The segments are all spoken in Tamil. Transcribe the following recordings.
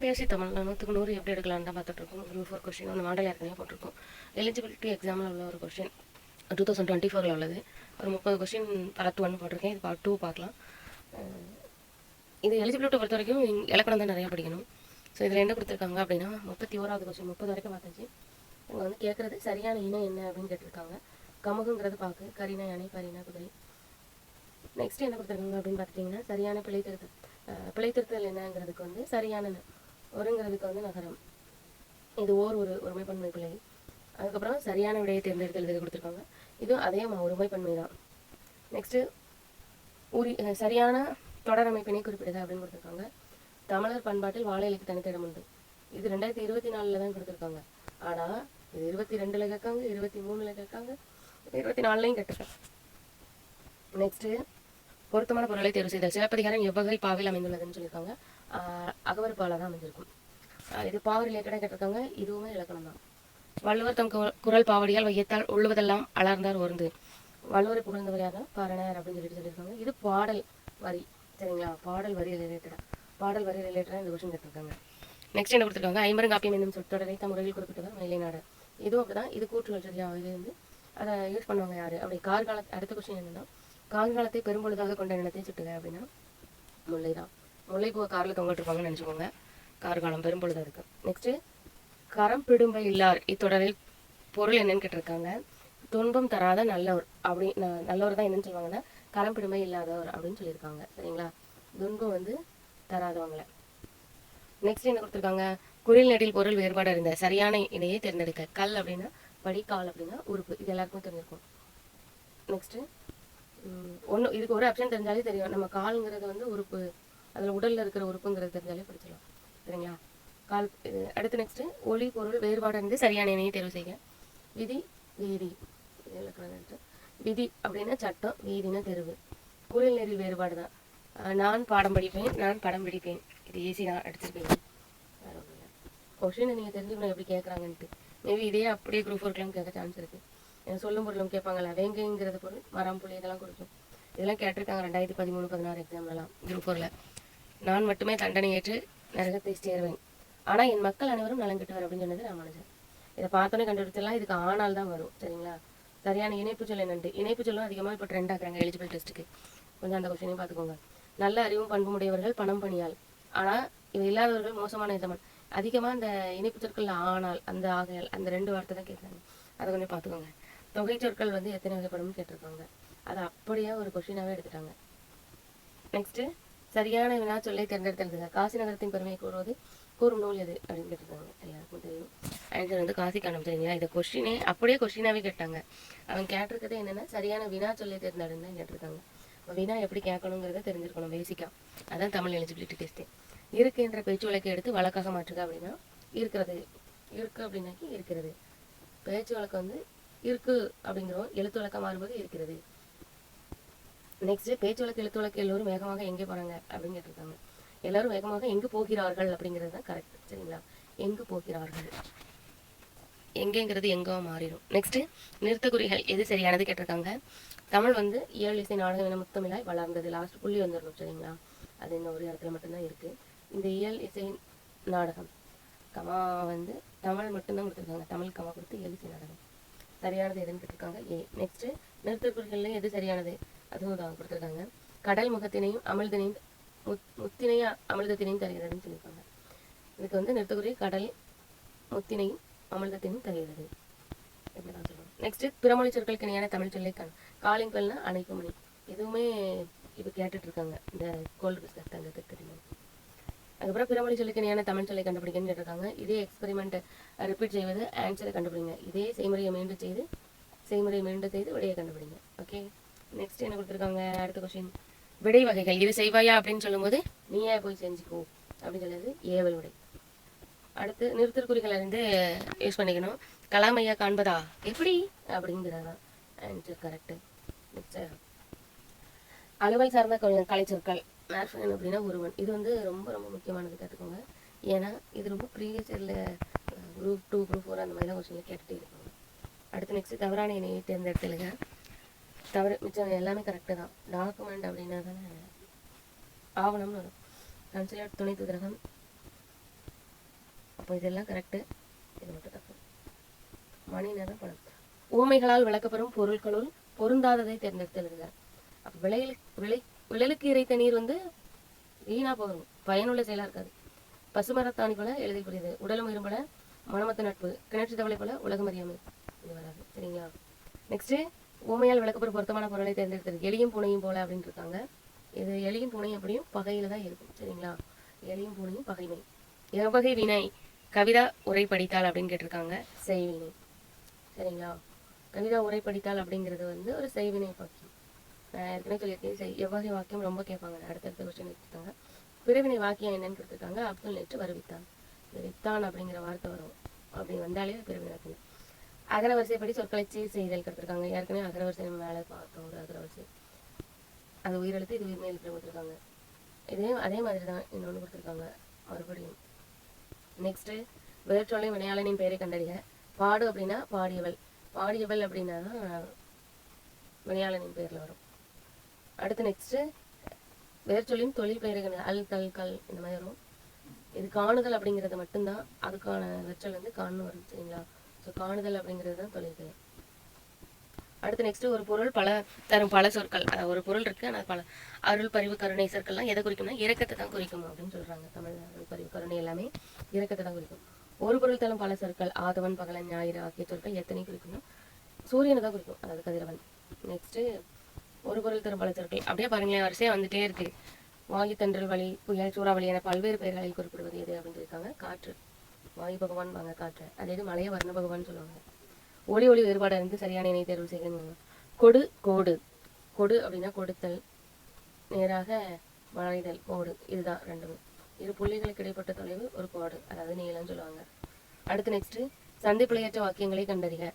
பேசி தமிழ் 100க்கு 100 எப்படி எடுக்கலான்னு தான் பார்த்துட்ருக்கோம். குரூப் 4 கொஸ்டின் ஒன்று மாடல் ஏற்கனவே போட்டிருக்கோம். எலிஜிபிலிட்டி எக்ஸாமில் உள்ள ஒரு கொஸ்டின் 2024 உள்ளது. ஒரு 30 கொஸ்டின் பார்ட் 1 போட்டிருக்கேன். இது பார்ட் 2 பார்க்கலாம். இது எலிஜிபிலிட்டி பொறுத்த வரைக்கும் இலக்கணம் தான் நிறையா படிக்கணும். ஸோ இதில் என்ன கொடுத்துருக்காங்க அப்படின்னா 31வது கொஸ்டின் 30 வரைக்கும் பார்த்தாச்சு. இவங்க வந்து கேட்குறது சரியான இணை என்ன அப்படின்னு கேட்டிருக்காங்க. கமுகுங்கிறது பாக்கு, கரினா யானை, பரினா குதிரை. நெக்ஸ்ட் என்ன கொடுத்துருக்காங்க அப்படின்னு பார்த்துட்டிங்கன்னா சரியான பிழைத்திருத்தல் என்னங்கிறதுக்கு வந்து சரியான ஒருங்கிறதுக்கு வந்து நகரம். இது ஒரு ஒருமைப்பன்மை பிழை. அதுக்கப்புறம் சரியான விடையை தேர்ந்தெடுத்தல் கொடுத்துருக்காங்க. இதுவும் அதே ஒருமைப்பன்மை தான். நெக்ஸ்ட்டு சரியான தொடர் அமைப்பினை குறிப்பிடுது அப்படின்னு கொடுத்துருக்காங்க. தமிழர் பண்பாட்டில் வாழை இலைக்கு தனித்த இடம் உண்டு. இது 2024 தான் கொடுத்துருக்காங்க. ஆனால் இது 22ல் கேட்காங்க, 23ல் கேட்காங்க, 24லையும் கேட்டிருக்காங்க. நெக்ஸ்ட்டு பொருத்தமான பொருளை தேர்வு செய்தல். சிலப்பதிகாரம் எவ்வகை பாவில் அமைந்துள்ளதுன்னு சொல்லியிருக்காங்க. அகவர் பாலாக தான் அமைஞ்சிருக்கும். இது பாவு ரிலேட்டடாக கேட்டிருக்காங்க. இதுவுமே இலக்கணம் தான். வள்ளுவர் தம் குரல் பாவடியால் வையத்தால் உள்ளுவதெல்லாம் அலர்ந்தார் ஒருந்து. வள்ளுவரை புகழ்ந்தவர் யாரும் பாரணர் அப்படின்னு சொல்லியிருக்காங்க. இது பாடல் வரி, சரிங்களா? பாடல் வரி ரிலேட்டடாக இந்த கொஸ்டின் கேட்டிருக்காங்க. நெக்ஸ்ட் என்ன கொடுத்துருக்காங்க? ஐம்பெருங்காப்பியம் என்னும் சொற்றொடரை தம் முறையில் குறிப்பிட்டவர் மயிலை நாடர். இதுவும் அப்படிதான். இது கூற்றுகள், சரியா? இது வந்து அதை யூஸ் பண்ணுவாங்க யாரு அப்படி? அடுத்த கொஸ்டின் என்னன்னா, கார்காலத்தை பெரும்பொழுதாக கொண்ட நிலத்தை சுட்டுக அப்படின்னா முல்லை தான். முல்லைப்பூவை காரில் தொங்கிட்டுருப்பாங்கன்னு நினச்சிக்கோங்க. கார்காலம் பெரும்பொழுதாக இருக்கு. நெக்ஸ்ட்டு கரம் பிடும்பை இல்லார் இத்தொடரில் பொருள் என்னன்னு கேட்டிருக்காங்க. துன்பம் தராத நல்லவர் அப்படி நல்லவர் தான் என்னன்னு சொல்லுவாங்கன்னா கரம் பிடும்பை இல்லாதவர் அப்படின்னு சொல்லியிருக்காங்க, சரிங்களா? துன்பம் வந்து தராதவங்களை. நெக்ஸ்ட் என்ன கொடுத்துருக்காங்க? குறில் நெடில் பொருள் வேறுபாடு அறிந்த சரியான இடையே தேர்ந்தெடுக்க. கல் அப்படின்னா படி, கால் அப்படின்னா உறுப்பு. இது எல்லாருக்குமே தெரிஞ்சிருக்கும். நெக்ஸ்ட்டு இதுக்கு ஒரு ஆப்ஷன் தெரிஞ்சாலே தெரியும். நம்ம கால்ங்கிறது வந்து உறுப்பு, அதில் உடலில் இருக்கிற உறுப்புங்கிறது தெரிஞ்சாலே படிச்சிடலாம், சரிங்களா? கால். அடுத்து நெக்ஸ்ட்டு ஒளி பொருள் வேறுபாடு இருந்து சரியான இணையை தேர்வு செய்ய. விதி, வீதி. விதி அப்படின்னா சட்டம், வீதினா தெருவு. குறில் நெறில் வேறுபாடு தான். நான் பாடம் படிப்பேன், நான் படம் பிடிப்பேன். இது ஈஸி தான், அடிச்சிருப்பீங்க. கொஷினை நீங்கள் தெரிஞ்சுக்கணும் எப்படி கேட்குறாங்கன்ட்டு. மேபி இதே அப்படியே குரூப் 4 கேட்க சான்ஸ் இருக்குது. சொல்லும் பொருளும் கேட்பாங்களா? வேங்கைங்கிறது பொருள், மரம், புளி இதெல்லாம் குறிக்கும். இதெல்லாம் கேட்டிருக்காங்க 2013-16 எக்ஸாம்லலாம் குரூப் 4ல். நான் மட்டுமே தண்டனை ஏற்று நரகத்தை சேர்வேன், ஆனால் என் மக்கள் அனைவரும் நலன் கெட்டவர் அப்படின்னு சொன்னது ராமானுஜர். இதை பார்த்தோன்னே கண்டுபிடிச்சலாம். இதுக்கு ஆனால் தான் வரும், சரிங்களா? சரியான இணைப்பு சொல் என்னண்டு? இணைப்பு சொல்லும் அதிகமாக இப்போ ட்ரெண்ட் ஆக்குறாங்க எலிஜிபிள் டெஸ்ட்டுக்கு. கொஞ்சம் அந்த கொஸ்டினையும் பார்த்துக்கோங்க. நல்ல அறிவும் பண்பும் உடையவர்கள் பணம் பணியால், ஆனால் இவை இல்லாதவர்கள் மோசமான எஜமான். அதிகமாக இந்த இணைப்பு சொற்கள் ஆனால், அந்த ஆகையால், அந்த 2 வார்த்தை தான் கேட்குறாங்க. அதை கொஞ்சம் பார்த்துக்கோங்க. தொகை சொற்கள் வந்து எத்தனை வகைப்படும்னு கேட்டிருக்காங்க. அதை அப்படியே ஒரு கொஸ்டினாகவே எடுத்துட்டாங்க. நெக்ஸ்ட்டு சரியான வினா சொல்லை தேர்ந்தெடுத்தெழுதுங்க. காசி நகரத்தின் பெருமையை கூறும் நூல் எது அப்படின்னு கேட்டிருக்காங்க. எல்லாருக்கும் தெரியும். ஆன்சர் வந்து காசி காணும், சரிங்களா? இதை கொஸ்டினே அப்படியே கொஸ்டினாகவே கேட்டாங்க. அவங்க கேட்டிருக்கிறது என்னென்னா சரியான வினா சொல்லை தேர்ந்தெடுன்னு தான் கேட்டிருக்காங்க. வினா எப்படி கேட்கணுங்கிறத தெரிஞ்சிருக்கணும் பேசிக்காக. அதான் தமிழ் எலிஜிபிலிட்டி டெஸ்ட்டு. இருக்கு என்ற பேச்சு வழக்கை எடுத்து வழக்காக மாற்றுக அப்படின்னா இருக்கிறது. இருக்கு அப்படின்னாக்கி இருக்கிறது. பேச்சு வழக்கு வந்து இருக்கு அப்படிங்கிறோம். எழுத்து வழக்கம் மாறும்போது இருக்கிறது. நெக்ஸ்ட் பேச்சு வழக்கு எழுத்து வழக்கு எல்லோரும் வேகமாக எங்கே போறாங்க அப்படின்னு கேட்டிருக்காங்க. எல்லாரும் வேகமாக எங்கு போகிறார்கள் அப்படிங்கிறது தான் கரெக்ட், சரிங்களா? எங்கு போகிறார்கள், எங்கேங்கிறது எங்கோ மாறிடும். நெக்ஸ்ட் நிறுத்தக்குறிகள் எது சரியானது கேட்டிருக்காங்க. தமிழ் வந்து இயல் இசை நாடகம் என முத்தமிழாய் வளர்ந்தது. லாஸ்ட் புள்ளி வந்துடணும், சரிங்களா? அது இந்த ஒரு இடத்துல மட்டும்தான் இருக்கு. இந்த இயல் இசை நாடகம் கமா வந்து தமிழ் மட்டும்தான் கொடுத்துருக்காங்க. தமிழ் கமா கொடுத்து இயல் இசை நாடகம். சரியானது எதுன்னு கேட்டிருக்காங்க ஏ. நெக்ஸ்ட் நிறுத்தக்குறிகள்ல எது சரியானது அதுவும் தான் கொடுத்துருக்காங்க. கடல் முகத்தினையும் அமிழ்தனையும் முத்தினையும் அமிழ்தத்தினையும் தருகிறதுன்னு சொல்லியிருக்காங்க. இதுக்கு வந்து நிறுத்தக்குறி கடல் முத்தினையும் அமிழ்தத்தினையும் தருகிறது, இப்படிதான் சொல்லுவாங்க. நெக்ஸ்ட் பிறமொழி சொற்களுக்கு இணையான தமிழ் சொல்லை காலிங்கல்னா அணைக்கும் மணி. இதுவுமே இப்போ கேட்டுட்டு இருக்காங்க இந்த கோல்டு பிஸ்கட் தங்கத்துக்கு தெரியும். அதுக்கப்புறம் பிறமொழி சொல்லுக்கு இணையான தமிழ் சொல்லை கண்டுபிடிக்கணும்னு கேட்டிருக்காங்க. இதே எக்ஸ்பெரிமெண்ட் ரிப்பீட் செய்வது ஆன்சரை கண்டுபிடிங்க. இதே செய்முறையை மீண்டும் செய்து விடையை கண்டுபிடிங்க. ஓகே. நெக்ஸ்ட் என்ன கொடுத்துருக்காங்க? அடுத்த கொஸ்டின் விடை வகைகள். இது செய்வாயா அப்படின்னு சொல்லும்போது நீயே போய் செஞ்சுக்கோ அப்படின்னு சொல்லுறது ஏவல் விடை. அடுத்து நிறுத்தற்குறிகள் இருந்து யூஸ் பண்ணிக்கணும். கலாமையா காண்பதா எப்படி அப்படிங்கிறதான் ஆன்சர் கரெக்டு. நெக்ஸ்ட் அலுவல் சார்ந்த கலை சொற்கள். மேர்ஃபன் அப்படின்னா ஒருவன். இது வந்து ரொம்ப ரொம்ப முக்கியமானது, கேட்டுக்கோங்க. ஏன்னா இது ரொம்ப ப்ரீவியஸ் இயரில் குரூப் 2 குரூப் 4 அந்த மாதிரிலாம் கொஸ்டினில் கேட்டுகிட்டே இருக்காங்க. அடுத்து நெக்ஸ்ட் தவறான இணையை தேர்ந்தெடுத்துலுங்க. தவறு மிச்சம் எல்லாமே கரெக்டு தான். டாக்குமெண்ட் அப்படின்னா தானே ஆவணம்னு வரும். கன்சுலேட் துணை தூதரகம் இதெல்லாம் கரெக்டு, இது மட்டும் தப்பு. மணி நேரம் பணம். ஊமைகளால் விளக்கப்பெறும் பொருட்களுள் பொருந்தாததை தேர்ந்தெடுத்து. அப்போ விழலுக்கு இறைத்த நீர் வந்து வீணா போகும், பயனுள்ள செயலாக இருக்காது. பசுமரத்தாணி போல எழுதி புரியுது, உடலும் இரும்பல மனமத்த நட்பு, கிணற்று தவளை போல உலகம் அறியாமை, இது வராது. சரிங்களா? நெக்ஸ்ட் ஊமையால் விளக்கப்பெறும் பொருத்தமான பொருளை தேர்ந்தெடுத்தது. எலியும் பூனையும் போல அப்படின்னு இருக்காங்க. இது எலியும் பூனையும் அப்படியும் பகையில தான் இருக்கும். சரிங்களா? எலியும் பூனையும் பகைமை. எவ்வகை வினை கவிதா உரை படித்தாள் அப்படின்னு கேட்டிருக்காங்க. செய்வினை. சரிங்களா? கவிதா உரை படித்தாள் அப்படிங்கிறது வந்து ஒரு செய்வினை வாக்கியம். நான் ஏற்கனவே சொல்லியிருக்கேன், எவ்வகை வாக்கியம் ரொம்ப கேட்பாங்க. அடுத்தடுத்த கொஸ்டின் எடுத்துருக்காங்க. பிறவினை வாக்கியம் என்னன்னு கொடுத்துருக்காங்க. அப்துல் நேற்று வருவித்தான். இந்த வித்தான் அப்படிங்கிற வார்த்தை வரும், அப்படி வந்தாலே பிறவினை வாக்கியம். அகரவரிசைப்படி சொற்களை சீர் செய்தல் கொடுத்துருக்காங்க. ஏற்கனவே அகரவரிசை நம்ம மேலே பார்த்தோம், ஒரு அகரவரிசை. அது உயிரெழுத்து, இது உயிர்மை எழுத்து கொடுத்துருக்காங்க. அதே மாதிரி தான் இன்னொன்று கொடுத்துருக்காங்க மறுபடியும். நெக்ஸ்ட்டு வேற்றொல்லை வினையாளனின் பெயரை கண்டறிக. பாடு அப்படின்னா பாடியவள், பாடியவள் அப்படின்னா தான் வினையாளனின் பெயரில் வரும். அடுத்து நெக்ஸ்ட்டு வேர்ச்சொல்லின் தொழில் பெயரை அல் கல் கல் இந்த மாதிரி வரும். இது காணுதல் அப்படிங்கிறது மட்டும்தான், அதுக்கான வேர்ச்சொல் வந்து காணு வரும். சரிங்களா? ஸோ காணுதல் அப்படிங்கிறது தான் தொழில் பெயர். அடுத்து நெக்ஸ்ட் ஒரு பொருள் பல தரும் பல சொற்கள். ஒரு பொருள் இருக்கு, ஆனால் பல அருள் பரிவு கருணை சொற்கள்லாம் எதை குறிக்கும்னா இரக்கத்தை தான் குறிக்கும் அப்படின்னு சொல்றாங்க. தமிழ் அருள் பரிவு கருணை எல்லாமே இரக்கத்தை தான் குறிக்கும். ஒரு பொருள் தரும் பல சொற்கள் ஆதவன் பகலன் ஞாயிறு ஆகிய சொற்கள் எத்தனை குறிக்கும்னா சூரியனை தான் குறிக்கும், அதாவது கதிரவன். நெக்ஸ்ட் ஒரு பொருள் தரும் பல சொற்கள் அப்படியே பாருங்களேன், வரிசையா வந்துட்டே இருக்கு. வாயு, தென்றல், வலி, புயல், சூறாவளி என பல்வேறு பெயர்களில் குறிப்பிடுவது எது அப்படின்னு இருக்காங்க. காற்று, வாயு பகவான் வாங்க காற்று. அதே இது மலைய வர்ண பகவான் சொல்லுவாங்க. ஒளி வேறுபாடு இருந்து சரியான இணை தேர்வு செய்யணும். கொடு கோடு, கொடு அப்படின்னா கொடுத்தல், நேராக வளைதல், கோடு. இதுதான் ரெண்டுமே. இரு புள்ளிகளுக்கு இடைப்பட்ட தொலைவு ஒரு கோடு, அதாவது நீளம் சொல்லுவாங்க. அடுத்து நெக்ஸ்ட் சந்திப்பிழையற்ற வாக்கியங்களை கண்டறிக.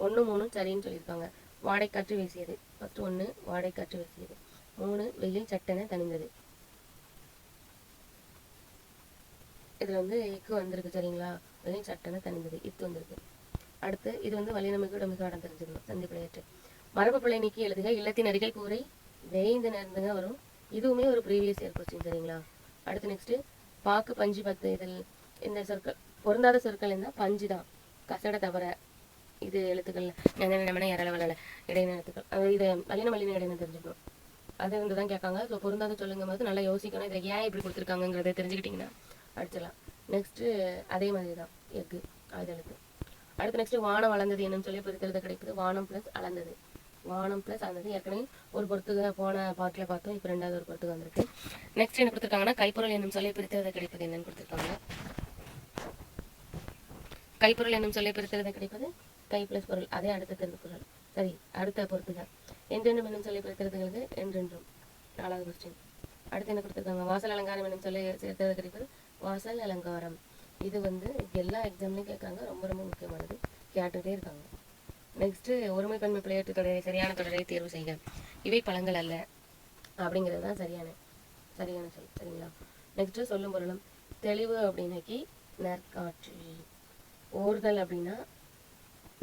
1, 3 சரின்னு சொல்லியிருக்காங்க. வாடை காற்று வீசியது. ஃபர்ஸ்ட் 1 வாடை காற்று வீசியது. 3 வெயில் சட்டென தணிந்தது. இதுல வந்து இக்கு வந்திருக்கு. சரிங்களா? வெயில் சட்டென தணிந்தது, இத்து வந்திருக்கு. அடுத்து இது வந்து வல்லினமிகு மிக இடம் தெரிஞ்சுக்கணும். சந்திப்பிழையற்று. மரபு பிழை நீக்கி எழுதுக. இல்லத்தின் அருகில் கூரை வேய்ந்து நேர்ந்துங்க வரும். இதுவுமே ஒரு ப்ரீவியஸ் இயர் கொஸ்டின். சரிங்களா? அடுத்து நெக்ஸ்ட் பாக்கு, பஞ்சு, பத்து. இதில் இந்த சொற்கள் பொருந்தாத சொற்கள் என்ன? பஞ்சு தான், கசட தவிர. இது எழுத்துக்கள் ஞான இரளவல இடையின எழுத்துக்கள். இது வல்லின இடையின தெரிஞ்சுக்கணும். அது வந்து தான் கேட்காங்க. ஸோ பொருந்தாத சொல்லுங்கும் போது நல்லா யோசிக்கணும். இதை ஏன் இப்படி கொடுத்துருக்காங்கிறத தெரிஞ்சுக்கிட்டிங்கன்னா அடிச்சிடலாம். நெக்ஸ்ட்டு அதே மாதிரி தான் எக்கு அது எழுத்து. அடுத்து நெக்ஸ்ட் வானம் வளர்ந்தது என்னன்னு சொல்லி பிரிக்கிறது கிடைக்குது. வானம் ப்ளஸ் அளந்தது, வானம் ப்ளஸ் அளந்தது. ஏற்கனவே ஒரு பொறுத்துக போன பாட்டில் பார்த்தோம், இப்போ ரெண்டாவது ஒரு பொறுத்துக்கு வந்திருக்கு. நெக்ஸ்ட் என்ன கொடுத்துருக்காங்கன்னா கைப்பொருள் என்னும் சொல்லி பிரிக்கிறது கிடைப்பது என்னன்னு கொடுத்துருக்காங்க. கைப்பொருள் என்னும் சொல்லி பிரிக்கிறது கிடைப்பது கை பிளஸ் பொருள். அதே அடுத்த திருக்குறள். சரி, அடுத்த பொறுத்துக. என்றென்றும் என்னும் சொல்லி பிரிக்கிறதுங்களுக்கு என்றென்றும். 4வது கொஸ்டின். அடுத்து என்ன கொடுத்துருக்காங்க? வாசல் அலங்காரம் என்னும் சொல்லி சேர்க்கிறது கிடைப்பது வாசல் அலங்காரம். இது வந்து எல்லா எக்ஸாம்லையும் கேட்குறாங்க, ரொம்ப ரொம்ப முக்கியமானது, கேட்டுகிட்டே இருக்காங்க. நெக்ஸ்ட்டு ஒருமை பன்மை பிழையற்ற தொடரை சரியான தொடரை தேர்வு செய்க. இவை பழங்கள் அல்ல அப்படிங்கிறது தான் சரியான சொல். சரிங்களா? நெக்ஸ்ட்டு சொல்லும் பொருளும். தெளிவு அப்படின்னாக்கி நற்காட்சி, ஓர்தல் அப்படின்னா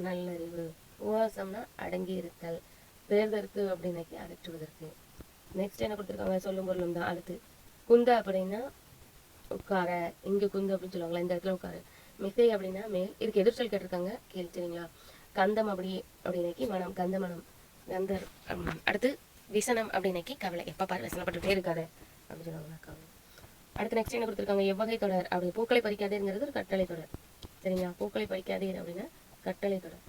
நல்லறிவு, உவாசம்னா அடங்கி இருத்தல், பேர்தற்கு அப்படின்னாக்கி அகற்றுவதற்கு. நெக்ஸ்ட் என்ன கொடுத்துருக்காங்க? சொல்லும் பொருளும் தான். அடுத்து குந்த அப்படின்னா உட்கார, இங்கே குந்து அப்படின்னு சொல்லுவாங்களா, இந்த இடத்துல உட்காரு. மிசை அப்படின்னா மேல், இதுக்கு எதிர்ச்சொல் கேட்டிருக்காங்க, கேள்வி. சரிங்களா? கந்தம் அப்படின்னாக்கி மனம், கந்த மனம், கந்தர். அடுத்து விசனம் அப்படின்னாக்கி கவலை, எப்போ பாரு விசனப்பட்டுட்டே இருக்காரு அப்படின்னு சொல்லுவாங்க, கவலை. அடுத்து நெக்ஸ்ட் என்ன கொடுத்துருக்காங்க? எவ்வகை தொடர் அப்படி. பூக்களை பறிக்காதேங்கிறது ஒரு கட்டளை தொடர். சரிங்களா? பூக்களை பறிக்காதே அப்படின்னா கட்டளை தொடர்.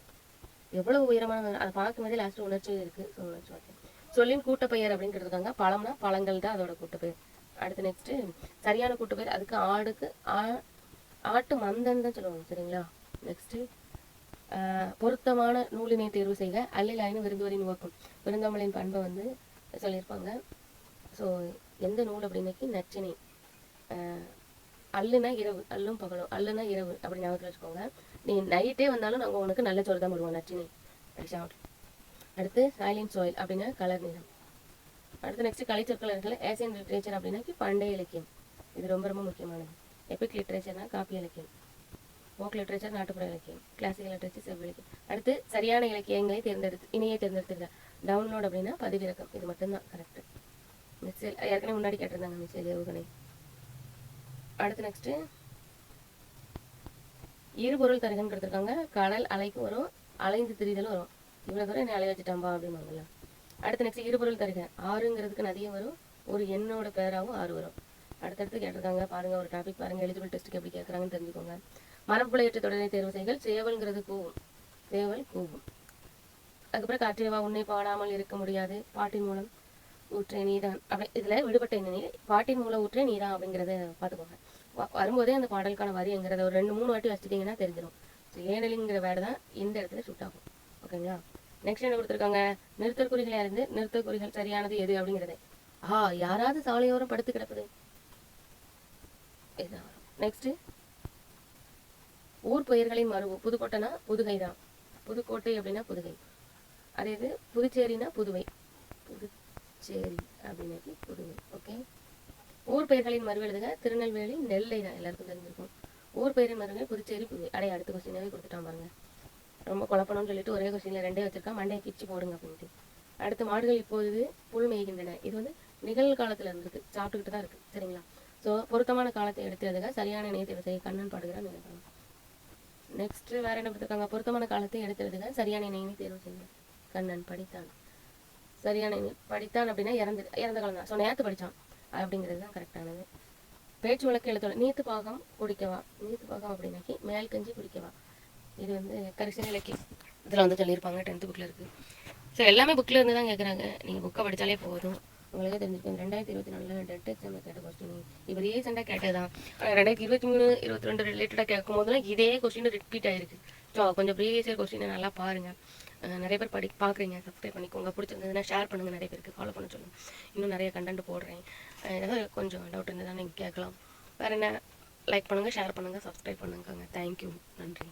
எவ்வளவு உயரமான, அதை பார்க்கும்போதே லாஸ்ட் உணர்ச்சி இருக்கு. உணர்ச்சி வாக்கியம். சொல்லின் கூட்டப்பெயர் அப்படின்னு கேட்டிருக்காங்க. பழம்னா பழங்கள் தான் அதோட கூட்டப்பெயர். அடுத்து நெக்ஸ்ட் சரியான கூட்டப்பெயர். அதுக்கு ஆடுக்கு ஆட்டு மந்தன் தான் சொல்லுவாங்க. சரிங்களா? நெக்ஸ்ட் பொருத்தமான நூலினை தேர்வு செய்க. அல்லிலாயினும் விருந்துவரின் நோக்கம். விருந்தோம்பலின் பண்பை வந்து சொல்லியிருப்பாங்க. ஸோ எந்த நூல் அப்படின்னாக்கி நச்சினை. அல்லுனா இரவு, அல்லும் பகலும், அல்லுனா இரவு அப்படி ஞாபகத்தில் வச்சுக்கோங்க. நீ நைட்டே வந்தாலும் நாங்கள் உனக்கு நல்ல சோறு தான் போடுவோம், நச்சினை. அடுத்து சைலண்ட் சோயில் அப்படின்னா கலர் நிறம். அடுத்து நெக்ஸ்ட் கலைச்சொற்கள் இருக்குல்ல. ஏசியன் லிட்ரேச்சர் அப்படின்னாக்கி பண்டைய இலக்கியம். இது ரொம்ப ரொம்ப முக்கியமானது. எபிக் லிட்ரேச்சர்னா காப்பி இலக்கியம். ஃபோக் லிட்ரேச்சர் நாட்டுப்புற இலக்கியம். கிளாசிக்கல் லிட்ரேச்சர் செவ்வி இலக்கியம். அடுத்து சரியான இலக்கியங்களை இணையை தேர்ந்தெடுத்துருங்க. டவுன்லோட் அப்படின்னா பதிவிறக்கம். இது மட்டும்தான் கரெக்ட். மிஸ்ஸில் ஏற்கனவே முன்னாடி கேட்டிருந்தாங்க மிஸ்ஸில் ஏவுகணை. அடுத்து நெக்ஸ்ட் இருபொருள் தருகன்னு கொடுத்துருக்காங்க. கடல் அலைக்கு வரும், அலைந்து திரிதல் வரும். இவ்வளோ தூரம் என்னை அலைய வச்சுட்டாம்பா அப்படிம்பாங்கல்ல. அடுத்து நெக்ஸ்ட் இருபொருள் தருக. ஆறுங்கிறதுக்கு நதியும் வரும், ஒரு எண்ணோட பேராகவும் ஆறு வரும். அடுத்தடுத்து கேட்டிருக்காங்க பாருங்க. ஒரு டாபிக் பாருங்க. எலிஜிபிள் டெஸ்ட்டுக்கு எப்படி கேட்குறாங்கன்னு தெரிஞ்சுக்கோங்க. மரப்புழையற்ற தொடரை தேர்வு செய்கள். சேவல்ங்கிறது கூவும், சேவல் கூவும். அதுக்கப்புறம் காற்றியவா உன்னை பாடாமல் இருக்க முடியாது, பாட்டின் மூலம் ஊற்றே நீதான். அப்படி இதில் விடுபட்ட என்ன பாட்டின் மூலம் ஊற்றே நீதான் அப்படிங்கிறத பார்த்துக்கோங்க. வரும்போதே அந்த பாடலுக்கான வரிங்கிறத ஒரு 2-3 வாட்டி வச்சுட்டிங்கன்னா தெரிஞ்சிடும். ஸோ ஏனலிங்கிற வேர்டு தான் இந்த இடத்துல ஷூட் ஆகும். ஓகேங்களா. நெக்ஸ்ட் என்ன கொடுத்துருக்காங்க, நிறுத்தல் குறிகளை அறிந்து நிறுத்தல் குறிகள் சரியானது எது அப்படிங்கிறது. யாராவது சாலையோரம் படுத்து கிடப்பது இதுதான் வரும். நெக்ஸ்ட் ஊர் பெயர்களின் மறுவு. புதுக்கோட்டைனா புதுகை தான், புதுக்கோட்டை அப்படின்னா புதுகை. அதே இது புதுச்சேரினா புதுவை, புதுச்சேரி அப்படின்னா புதுவை. ஓகே. ஊர் பெயர்களின் மறுவு எழுதுக. திருநெல்வேலி நெல்லை தான், எல்லாருக்கும் தெரிஞ்சிருக்கும். ஊர் பெயரின் மறுவு புதுச்சேரி புதுவை. அடுத்த கொஸ்டினாவே கொடுத்துட்டான் பாருங்க. ரொம்ப குழப்பணும்னு சொல்லிட்டு ஒரே கொஸ்டின்ல 2 வச்சிருக்கா, மண்டையை பிச்சு போடுங்க அப்படின்ட்டு. அடுத்து மாடுகள் இப்போது புல் மேய்கின்றன. இது வந்து நிகழ்காலத்துல இருந்திருக்கு, சாப்பிட்டுக்கிட்டு தான் இருக்கு. சரிங்களா. ஸோ பொருத்தமான காலத்தை எடுத்து எழுதுக. சரியான இணைய தேர்வு செய்ய. கண்ணன் பாடுகிறான் நினைக்கலாம். நெக்ஸ்ட் வேற என்ன கொடுத்துருக்காங்க, பொருத்தமான காலத்தை எடுத்து எழுதுக. சரியான இணையை தேர்வு செய்ய. கண்ணன் படித்தான். சரியான படித்தான் அப்படின்னா இறந்த காலம் தான். ஸோ நேற்று படித்தான் அப்படிங்கிறது தான் கரெக்டானது. பேச்சு வழக்கு எழுத்தோட நீத்து பாகம் குடிக்கவா. நீத்து பாகம் அப்படின்னாக்கி மேல் கஞ்சி குடிக்கவா. இது வந்து கரிசன இலக்கியம் இதில் வந்து சொல்லியிருப்பாங்க, 10th புக்கில் இருக்குது. ஸோ எல்லாமே புக்கில் இருந்து தான் கேட்குறாங்க. நீங்கள் புக்கை படித்தாலே போதும், உங்களுக்கே தெரிஞ்சுக்கோங்க. 2024 டெட் எக்ஸாமில் கேட்ட கொஸ்டின் இப்போ ரீசெண்டாக கேட்டதான். 2023-22 ரிலேட்டடாக கேட்கும் போதெல்லாம் இதே கொஸ்டின் ரிப்பீட் ஆகிருக்கு. ஸோ கொஞ்சம் ப்ரீவியஸ் இயர் கொஸ்டினை நல்லா பாருங்கள். நிறைய பேர் பார்க்குறீங்க, சப்ஸ்கிரைப் பண்ணிக்கோங்க. பிடிச்சிருந்ததுன்னா ஷேர் பண்ணுங்கள், நிறைய பேருக்கு ஃபாலோ பண்ண சொல்லுங்கள். இன்னும் நிறைய கண்டென்ட் போடுறேன். ஏதாவது கொஞ்சம் டவுட் இருந்ததுன்னா நீங்கள் கேட்கலாம். வேறு என்ன, லைக் பண்ணுங்கள், ஷேர் பண்ணுங்கள், சப்ஸ்கிரைப் பண்ணுங்க. தேங்க்யூ, நன்றி.